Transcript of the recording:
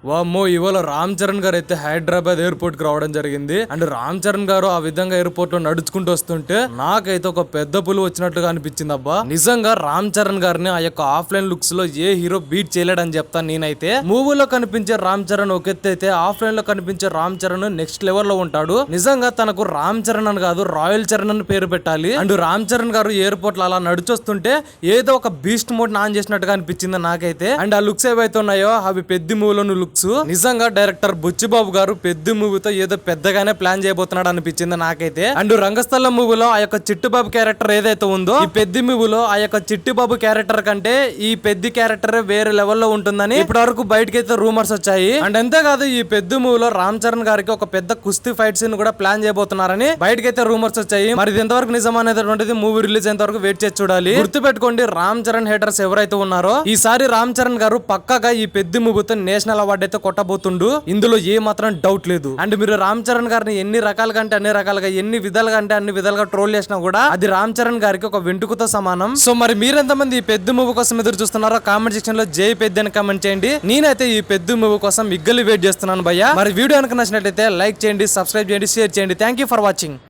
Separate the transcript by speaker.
Speaker 1: వామ్మో ఇవాళ రామ్ చరణ్ గారు అయితే హైదరాబాద్ ఎయిర్పోర్ట్ కి రావడం జరిగింది. అండ్ రామ్ చరణ్ గారు ఆ విధంగా ఎయిర్పోర్ట్ లో నడుచుకుంటూ వస్తుంటే నాకైతే ఒక పెద్ద పులి వచ్చినట్లుగా అనిపించింది. అబ్బా నిజంగా రామ్ చరణ్ గారిని ఆ యొక్క ఆఫ్లైన్ లుక్స్ లో ఏ హీరో బీట్ చేయలేడని చెప్తాను నేనైతే. మూవీలో కనిపించే రామ్ చరణ్ ఒక ఎత్తు అయితే ఆఫ్లైన్ లో కనిపించే రామ్ చరణ్ నెక్స్ట్ లెవెల్ లో ఉంటాడు. నిజంగా తనకు రామ్ చరణ్ అని కాదు రాయల్ చరణ్ అని పేరు పెట్టాలి. అండ్ రామ్ చరణ్ గారు ఎయిర్పోర్ట్ లో అలా నడిచొస్తుంటే ఏదో ఒక బీస్ట్ మోడ్ ఆన్ చేసినట్టుగా అనిపించింది నాకైతే. అండ్ ఆ లుక్స్ ఏవైతే ఉన్నాయో అవి పెద్ద మూవీలోని లుక్స్. నిజంగా డైరెక్టర్ బుచ్చిబాబు గారు పెద్ద మూవీతో ఏదో పెద్దగానే ప్లాన్ చేయబోతున్నాడు అనిపించింది నాకైతే. అండ్ రంగస్థలం మూవీలో ఆ యొక్క చిట్టుబాబు క్యారెక్టర్ ఏదైతే ఉందో ఈ పెద్ద మూవీలో ఆ యొక్క చిట్టుబాబు క్యారెక్టర్ కంటే ఈ పెద్ద క్యారెక్టర్ వేరే లెవెల్లో ఉంటుందని ఇప్పటి వరకు బయటకైతే రూమర్స్ వచ్చాయి. అండ్ అంతేకాదు ఈ పెద్ద మూవీలో రామ్ చరణ్ గారికి ఒక పెద్ద కుస్తీ ఫైట్ సీన్ కూడా ప్లాన్ చేయబోతున్నారని బయటకైతే రూమర్స్ వచ్చాయి. మరి ఇది ఎంతవరకు నిజం అనేటువంటిది మూవీ రిలీజ్ అయ్యేంత వరకు వెయిట్ చేసి చూడాలి. గుర్తుపెట్టుకోండి రామ్ చరణ్ హేటర్స్ ఎవరైతే ఉన్నారో ఈసారి రామ్ చరణ్ గారు పక్కాగా ఈ పెద్ద మూవీతో నేషనల్ అవార్డు అయితే కొట్టబోతుండు. ఇందులో ఏ మాత్రం డౌట్ లేదు. అండ్ మీరు రామ్ చరణ్ గారిని ఎన్ని రకాలుగా అంటే అన్ని రకాలుగా ఎన్ని విధాలుగా అంటే అన్ని విధాలుగా ట్రోల్ చేసినా కూడా అది రామ్ చరణ్ గారికి ఒక వెంటుకతో సమానం. సో మరి మీరెంతమంది ఈ పెద్ద మూవీ కోసం ఎదురు చూస్తున్నారో కామెంట్ సెక్షన్ లో జై పెద్ద అని కామెంట్ చేయండి. నేనైతే ఈ పెద్ద మూవీ కోసం మిగ్గలి వెయిట్ చేస్తున్నాను భయ్య. మరి వీడియో కనుక నచ్చినట్లయితే లైక్ చేయండి, సబ్స్క్రైబ్ చేయండి, షేర్ చేయండి. Thank you for watching.